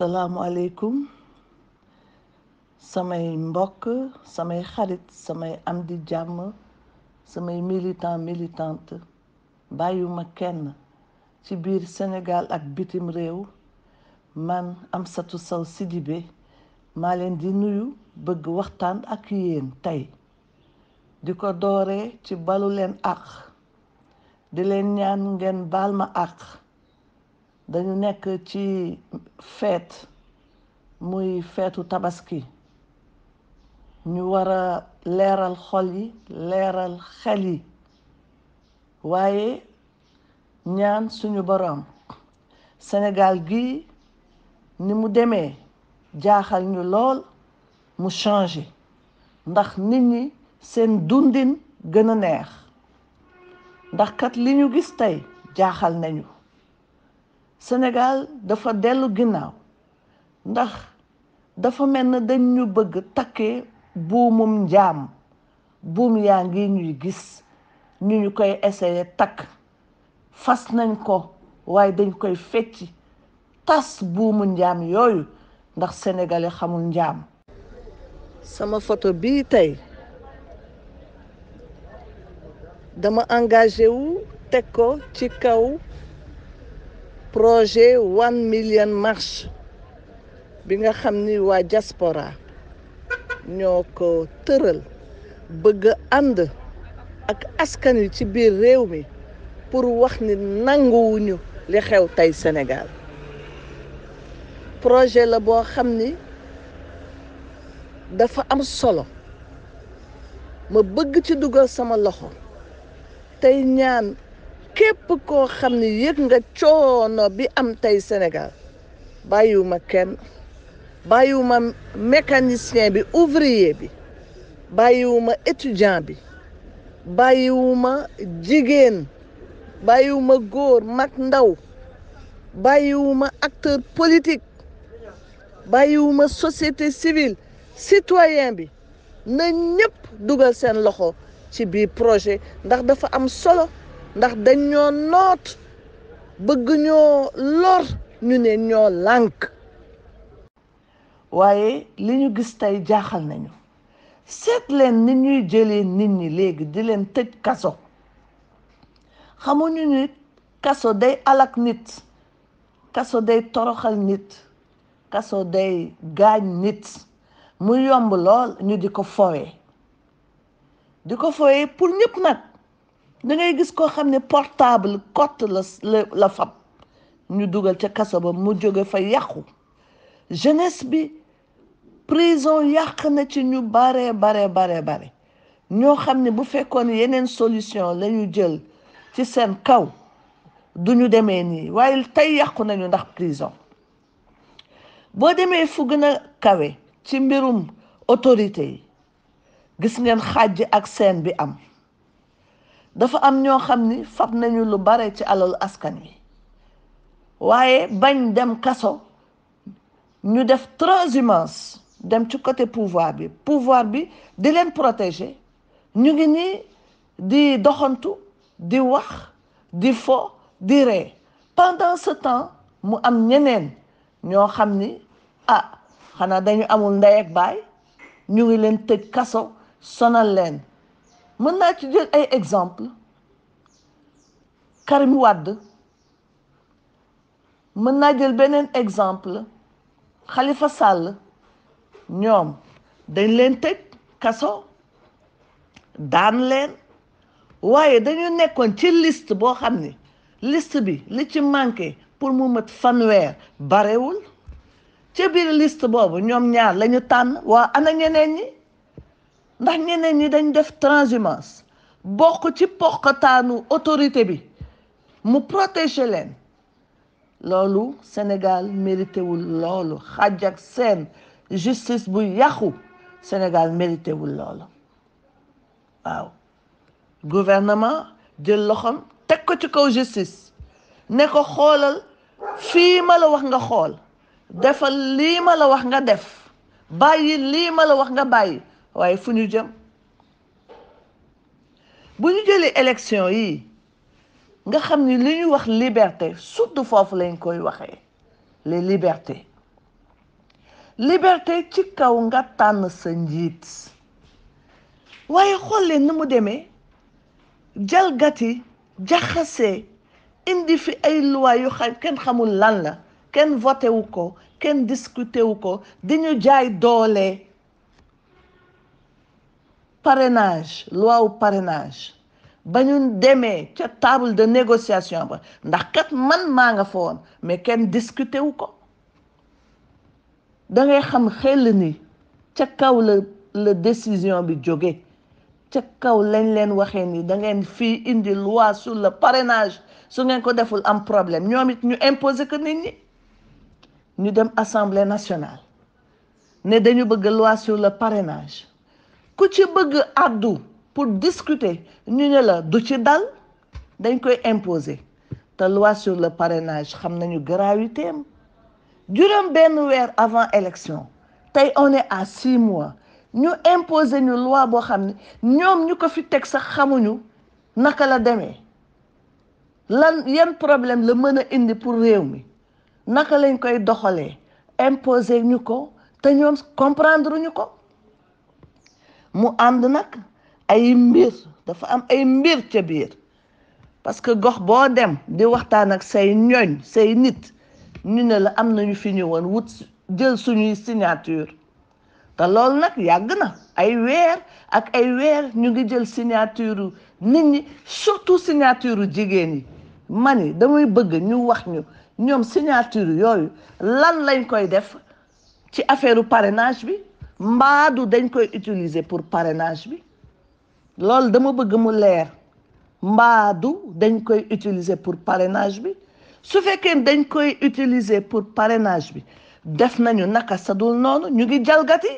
salaamualeykum samay mbokk samay xarit samay am di jàmm samay militante bàyyuma kenn ci biir Sénégal ak bitim réew man Amsatou Sow Sidibé maa leen di nuyu bëgg waxtaan ak yéen tey di ko dooree ci balu leen àq di leen ñaan ngeen baal ma àq dañu nekk ci feet muy feetu tabaski ñu war a leeral xol yi leeral xel yi waaye ñaan suñu boroom Sénégal gi ni mu demee jaaxal ñu lool mu changé ndax nit ñi seen dundin gën a neex ndax kat li ñu gis tey jaaxal nañu Sénégal dafa dellu ginnaaw ndax dafa mel na dañ ñu bëgg takkee buumum njaam buum yaa ngi ñuy gis ñu koy essayer takk fas nañ ko waaye dañ koy fecci tas buumu njaam yooyu ndax sénégalais xamul njaam sama photo bii tey dama engagé wu teg ko ci kaw projet 1 million marche bi nga xam ni waa diaspora ñoo ko tëral bëgg ànd ak askan wi ci biir réew mi pour wax ni nanguwuñu li xew tey Sénégal projet la boo xam ni dafa am solo ma bëgg ci dugal sama loxo tey ñaan képp koo xam ni yëg nga coono bi am tey Sénégal bàyyiwuma kenn bàyyiwuma mécanicien bi ouvrier bi bàyyiwuma étudiant bi bàyyiwuma jigéen bàyyiwuma góor mag ndaw bàyyiwuma acteur politique bàyyiwuma société civile citoyen bi na ñëpp dugal seen loxo ci biir projet ndax dafa am solo ndax dañ ñoo noot bëgg ñoo lor ñu ne ñoo lànk waaye li ñu gis tey jaaxal nañu seet leen ni ñuy jëlee nit ñi léegi di leen tëj kaso xamuñu nit kaso day alak nit kaso day toroxal nit kaso day gaañ nit mu yomb lool ñu di ko fowee pour ñëpp nag da ngay gis koo xam ne portable cotte la fab ñu dugal ca kaso ba mu jóge fa yàqu jeunesse bi prison yàq na ci ñu bare ñoo xam ne bu fekkoon yeneen solution la ñu jël ci seen kaw duñu demee nii waaye tey yàqu nañu ndax prison boo demee fu gën a kawe ci mbirum autorité yi gis ngeen xàjj ak seen bi am dafa am ñoo xam ni fab nañu lu bare ci alalu askan wi waaye bañ dem kaso ñu def transhumance dem ci côté pouvoir bi di leen protéger ñu ngi nii di doxantu di wax di fo di ree pendant ce temps mu am ñeneen ñoo xam ni xanaa dañu amul ndey ak baay ñu ngi leen tëj kaso sonal leen mën naa ci jël ay exemple Karim Wade mën naa jël beneen exemple Khalifa Sall ñoom dañ leen tëj kaso daan leen waaye dañu nekkoon ci liste boo xam ni liste bi li ci manqué pour mu mat fanweer barewul ca biir liste boobu ñoom ñaar lañu tànn waa ana ñeneen ñi ndax ñeneen ñi dañ def transhumance bokk ci poqataanu autorité bi mu protéger leen loolu Sénégal mérité wul loolu xàjj ak seen justice bu yàqu Sénégal mérité wul loolu waaw gouvernement jël loxoom teg ko ci kaw justice ne ko xoolal fii ma la wax nga xool defal lii ma la wax nga def bàyyi lii ma la wax nga bàyyi waaye fu ñu jëm bu ñu jëlee élection yi nga xam ni li ñuy wax liberté surtout foofu lañ koy waxee les libertés liberté ci kaw nga tànn sa njiit waaye xool leen ni mu demee jalgati jaxase indi fi ay loi yu xam kenn xamul lan la kenn voté wu ko kenn discuté wu ko di ñu jaay doole parrainage loi wu parrainage ba ñu demee ca table de négociation ba ndax kat man maa nga fa woon mais kenn discuté wu ko da ngay xam xel ni ca kaw la décision bi jóge ca kaw lañ leen waxee ni da ngeen fii indi loi sur le parrainage su ngeen ko deful am problème ñoom it ñu imposer ko nit ñi ñu dem assemblée nationale ne dañu bëgg loi sur le parrainage ku ci bëgg addu pour discuter ñu ne la du ci dal dañ koy imposer te loi sur le parrainage xam nañu gravité am juróom benn weer avant élection tey on est à 6 mois ñu imposer ñu loi boo xam ne ñoom ñu ko fi teg sax xamuñu naka la demee lan yan problème la mën a indi pour réew mi naka lañ koy doxalee imposer ñu ko te ñoom comprendre ñu ko mu ànd nag ay mbir dafa am ay mbir ca biir parce que gox boo dem di waxtaan ak say ñoñ say nit ñu ne la am nañu fi ñëwoon wut jël suñuy signature te loolu nag yàgg na ay weer ak ay weer ñu ngi jël signature nit ñi surtout signature jigéen yi mani damay bëgg ñu wax ñu ñoom signature yooyu lan lañ koy def ci affaire parrainage bi mbaadu dañ koy utiliser pour parrainage bi loolu dama bëgg mu leer mbaadu dañ koy utiliser pour parrainage bi su fekkee dañ koy utiliser pour parrainage bi def nañu naka sadul noonu ñu ngi jalgati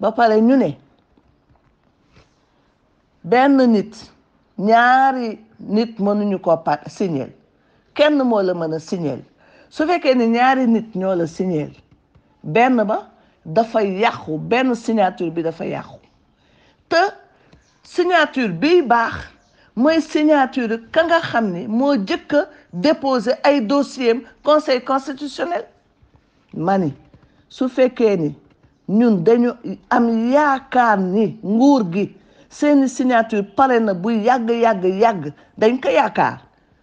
ba pare ñu ne benn nit ñaari nit mënuñu ko signer kenn moo la mën a signer su fekkee ne ñaari nit ñoo la signer benn ba dafa yàqu benn signature bi dafa yàqu te signature biy baax mooy signature ka nga xam ni moo jëkk a déposé ay dossier conseil constitutionnel mani su fekkee ni ñun dañu am yaakaar ni nguur gi seeni signature pare na bu yàgg dañ ko yaakaar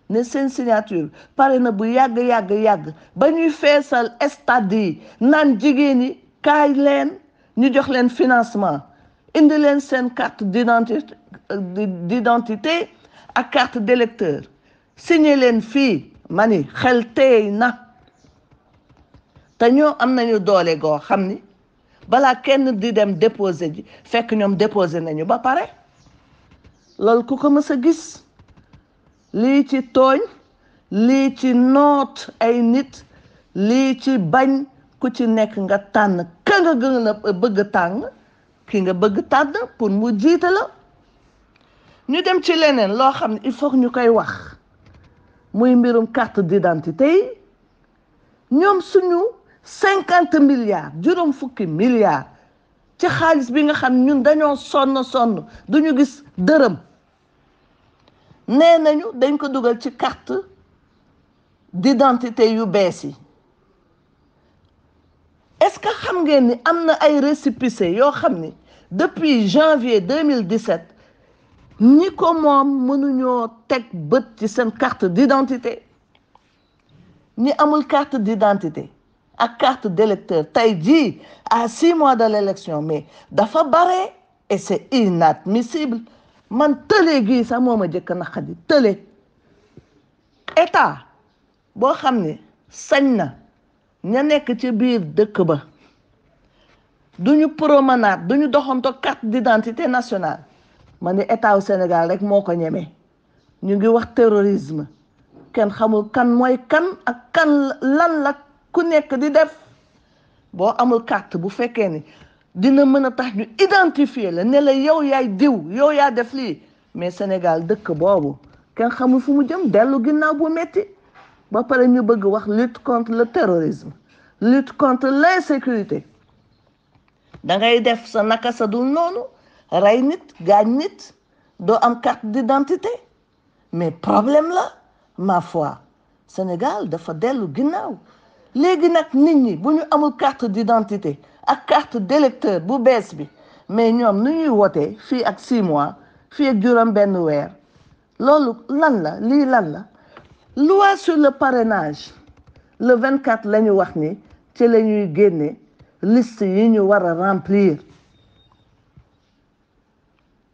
ne seen signature pare na bu yàgg ba ñuy feesal stade yi naan jigéen ñi kaay leen ñu jox leen financement indi leen seen carte d'identité ak carte d'électeur signé leen fii mani xel teey na te ñoo am nañu doole goo xam ni balaa kenn di dem déposer ji fekk ñoom déposer nañu ba pare loolu ku ko mës a gis lii ci tooñ lii ci noot ay nit lii ci bañ ku ci nekk nga tànn ka nga gën a bëgg tànn ki nga bëgg tànn pour mu jiite la ñu dem ci leneen loo xam ne il faut ñu koy wax muy mbirum carte d'identité yi ñoom suñu 50 milliards juróom fukki milliards ci xaalis bi nga xam ñun dañoo sonn duñu gis dërëm nee nañu dañ ko dugal ci carte d'identité yu bees yi est-ce que xam ngeen ni am na ay récépissé yoo xam ni depuis janvier 2017 ñi ko moom mënuñoo teg bët ci seen carte d'identité ñi amul carte d'identité ak carte d'électeur tey jii à 6 mois de l'élection mais dafa bare et c'est inadmissible man tële gii sax moo ma jëkk naqadi tële état boo xam ne sañ na ña nekk ci biir dëkk ba duñu promenade duñu doxanto carte d'identité nationale ma ne état wu Sénégal rek moo ko ñeme ñu ngi wax terrorisme kenn xamul kan mooy kan ak kan lan la ku nekk di def boo amul carte bu fekkee ni dina mën a tax ñu identifier la ne la yow yaay diw yow yaa def lii mais Sénégal dëkk boobu kenn xamul fu mu jëm dellu ginnaaw bu metti ba pare ñu bëgg wax lutte contre le terrorisme lutte contre l'insécurité da ngay def sa naka sa dul noonu rey nit gaañ nit doo am carte d'identité mais problème la ma foi Sénégal dafa dellu ginnaaw léegi nag nit ñi bu ñu amul carte d'identité ak carte d'électeur bu bees bi mais ñoom nu ñuy wotee fii ak 6 mois fii ak juróom benn weer loolu lan la lii lan la loi sur le parrainage le 24 la ñu wax ni ci la ñuy génne liste yi ñu war a remplir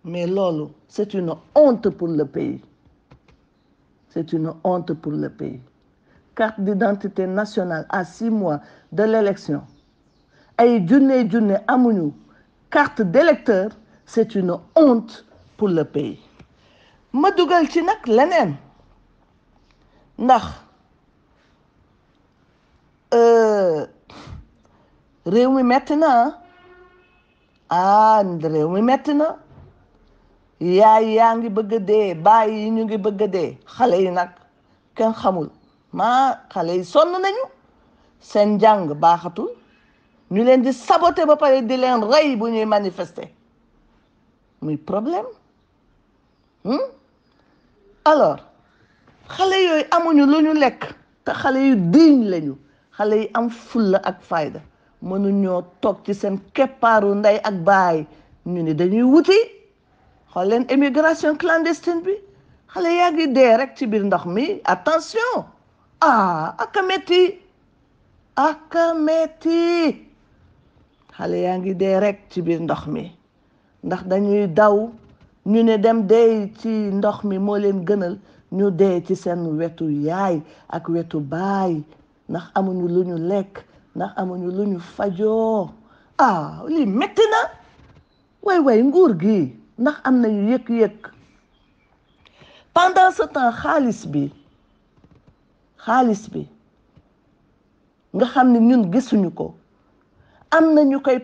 mais loolu c'est une honte pour le pays c'est une honte pour le pays carte d'identité nationale à 6 mois de l'élection ay junne amuñu carte d'électeur c'est une honte pour le pays ma dugal ci nag leneen ndax réew mi metti na réew mi metti na yaay yaa ngi bëgg a dee baay yi ñu ngi bëgg a dee xale yi nag kenn xamul xale yi sonn nañu seen njàng baaxatul ñu leen di saboter ba pare di leen rey bu ñuy manifester muy problème alors xale yooyu amuñu lu ñu lekk te xale yu diiñ lañu xale yi am fulla ak fayda mënuñoo toog ci seen keppaaru ndey ak baay ñu ni dañuy wuti xool leen immigration clandestine bi xale yaa ngi dee rek ci biir ndox mi attention aka metti xale yaa ngi dee rek ci biir ndox mi ndax dañuy daw ñu ne dem dee ci ndox mi moo leen gënal ñu dee ci seen wetu yaay ak wetu baay ndax amuñu lu ñu lekk ndax amuñu lu ñu fajoo lii metti na way nguur gi ndax am nañu yëg-yëg pendant ce temps xaalis bi nga xam ne ñun gisuñu ko am na ñu koy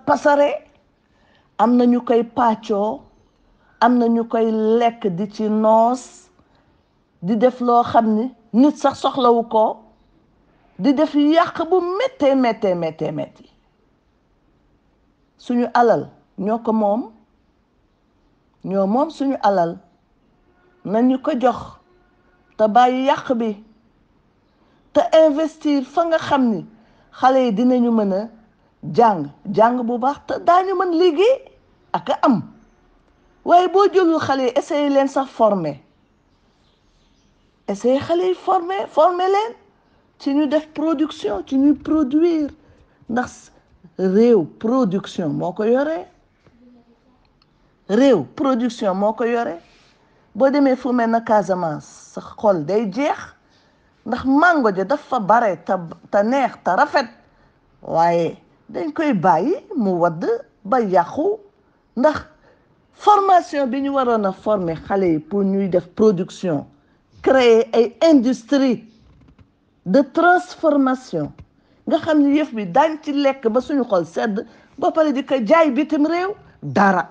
pasare am na ñu koy pàccoo am na ñu koy lekk di ci noos di def loo xam ni nit sax soxlawu ko di def yàq bu méttee suñu alal ñoo ko moom suñu alal nañu ko jox te bàyyi yàq bi te investir fa nga xam ni xale yi dinañu mën a jàng bu baax te daañu mën liggéey ak am waaye boo jëlul xale yi essayer leen sax former xale yi former leen ci ñu def production ci ñuy produire ndax réew production moo ko yore boo demee fu mel na Casamance sa xol day jeex ndax mango ja dafa bare te neex te rafet waaye dañ koy bàyyi mu wadd ba yàqu ndax formation bi ñu waroon a former xale yi pour ñuy def production créer ay industrie de transformation nga xam ni yëf bi daañ ci lekk ba suñu xol sedd ba pare di ko jaay bitim réew dara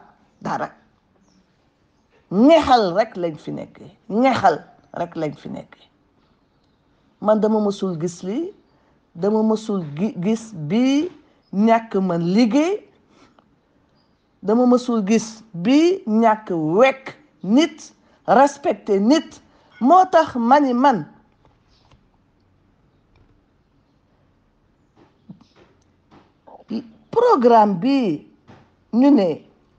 ñexal rek lañ fi nekkee man dama mësul gis lii dama mësul gis bii ñàkk man liggéey dama mësul gis bii ñàkk wekk nit respecté nit moo tax man programme bi ñu ne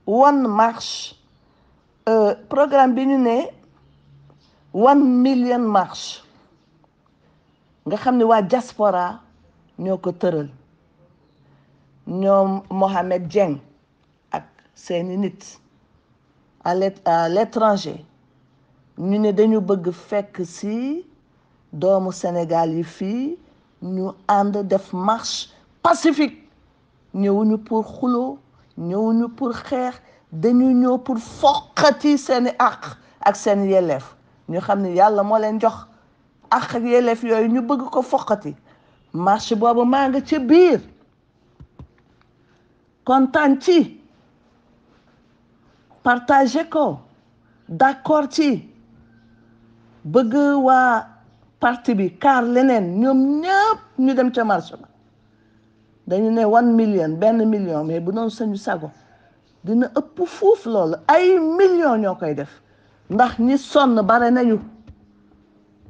one marche programme bi ñu ne 1 million marche nga xam ne waa diaspora ñoo ko tëral ñoom Mohamed Dieng ak seeni nit à l'étranger ñu ne dañu bëgg fekk ci doomu Sénégal yi fii ñu ànd def marche pacifique ñëwuñu pour xuloo ñëwuñu pour xeex dañu ñëw pour foqati seeni àq ak seen yelleef ñu xam ne yàlla moo leen jox àq ak yelleef yooyu ñu bëgg ko foqati marche boobu maa nga ca biir kontaan ci partager ko d'accord ci bëgg waa parti bi kaar leneen ñoom ñëpp ñu dem ca marche ba dañu ne 1 million 1 million mais bu doon sañu sago dina ëpp fuuf loolu ay millions ñoo koy def ndax ñi sonn bare nañu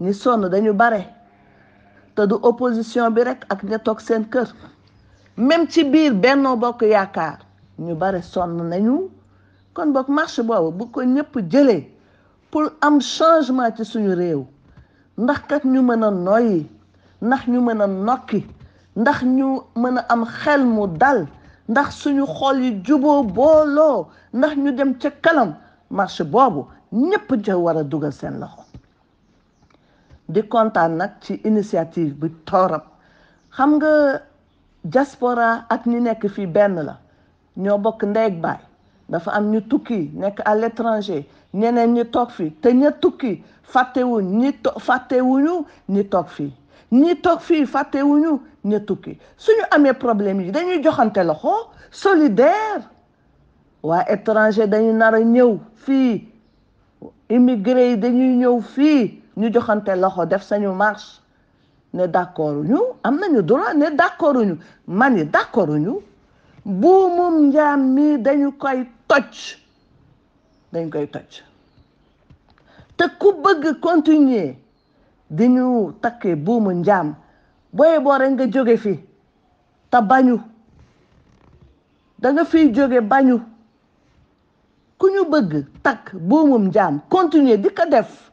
ñi sonn dañu bare te du opposition bi rek ak ña toog seen kër même ci biir Benno Bokk Yaakaar ñu bare sonn nañu kon boog marche boobu bu ko ñëpp jëlee pour am changement ci suñu réew ndax kat ñu mën a noyyi ndax ñu mën a nokki ndax ñu mën a am xel mu dal ndax suñu xol yi juboo booloo ndax ñu dem ca kanam marche boobu ñëpp ca war a dugal seen loxo di kontaan nag ci initiative bi torop xam nga diaspora ak ñi nekk fii benn la ñoo bokk ndey ak baay dafa am ñu tukki nekk à l'étranger ñeneen ñi toog fii te ña tukki fàttewuñu ñi toog fii ñi toog fii fàttewuñu ña tukki suñu amee problème yi dañuy joxante loxo solidaire waa étranger dañu nar a ñëw fii immigré yi dañuy ñëw fii ñu joxante loxo def sañu marche ne d'accord ñu am nañu droit ne d'accord ñu man yi d'accord ñu buumum njaam mi dañ koy toj te ku bëgg continuer di ñu takkee buumu njaam booy boo rek nga jóge fi te bañu da nga fiy jóge bañu ku ñu bëgg takk buumum njaam continuer di ko def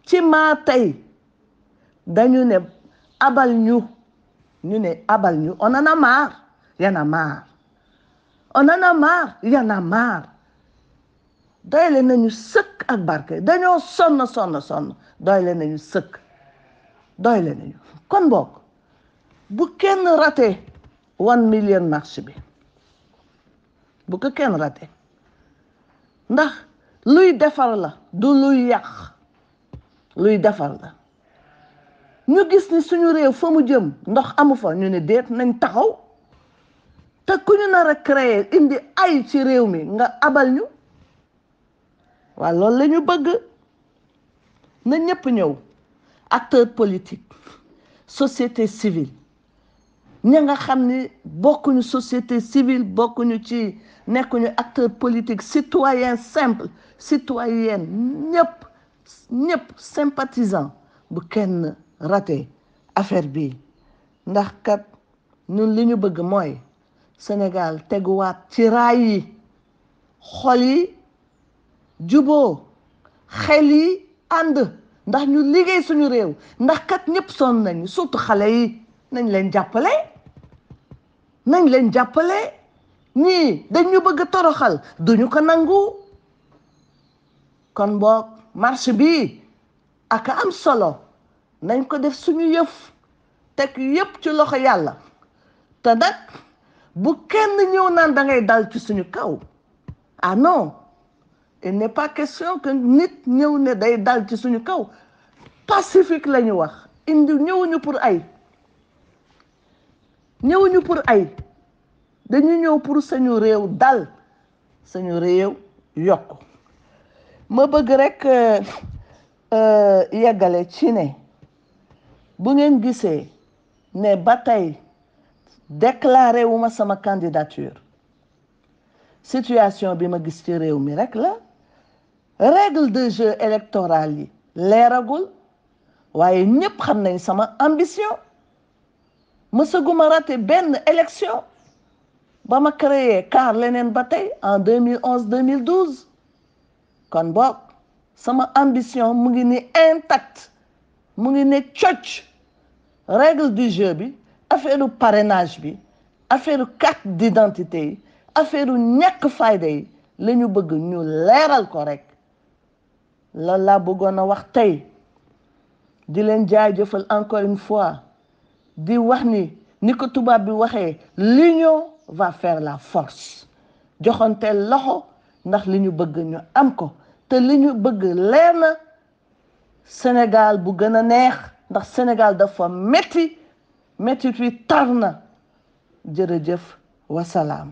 ci maa tey dañu ne abal ñu on en a marre y'en a marre on en a marre y'en a marre doyle nañu sëkk ak barke dañoo sonn doyle nañu sëkk doyle nañu kon boog bu kenn raté 1 million marche bi bu ko kenn raté ndax luy defar la du luy yàq luy defar la ñu gis ni suñu réew fa mu jëm ndox amu fa ñu ne déet nañ taxaw te ku ñu nar a créer indi ay ci réew mi nga abal ñu waa loolu la ñu bëgg na ñëpp ñëw acteur politique société civile ña nga xam ni bokkuñu société civile bokkuñu ci nekkuñu acteur politique citoyen simple citoyenne ñëpp sympathisant bu kenn raté affaire bi ndax kat ñun li ñu bëgg mooy Sénégal teguwaat ci raay yi xol yi juboo xel yi ànd ndax ñu liggéey suñu réew ndax kat ñëpp sonn nañu surtout xale yi nañ leen jàppale ñii dañu bëgg toroxal duñu ko nangu kon boog marche bi ak am solo nañ ko def suñu yëf teg yëpp ci loxo yàlla te nag bu kenn ñëw naan da ngay dal ci suñu kaw ah non il n'est pas question que nit ñëw ne day dal ci suñu kaw pacifique la ñu wax ñëwuñu pour ay dañu ñëw pour suñu réew dal suñu réew yokku ma bëgg rek yeggale ci ne bu ngeen gisee ne ba tey déclaré wu ma sama candidature situation bi ma gis ci réew mi rek la règle de jeu électoral yi leeragul waaye ñëpp xam nañ sama ambition mësaguma raté benn élection ba ma créé car leneen ba tey en 2011-2012 kon boog sama ambition mu ngi ni intact mu ngi ne cocc règle du jeu bi affaire parrainage bi affaire carte d'identité yi affaire ñàkk fayda yi la ñu bëgg ñu leeral ko rek la laa bëggoon a wax tey di leen jaajëfal encore une fois di wax ni ko tubaab bi waxee l'union va faire la force joxante loxo ndax li ñu bëgg ñu am ko te li ñu bëgg leer na Sénégal bu gën a neex ndax Sénégal dafa métti wi tar na jërëjëf wasalaam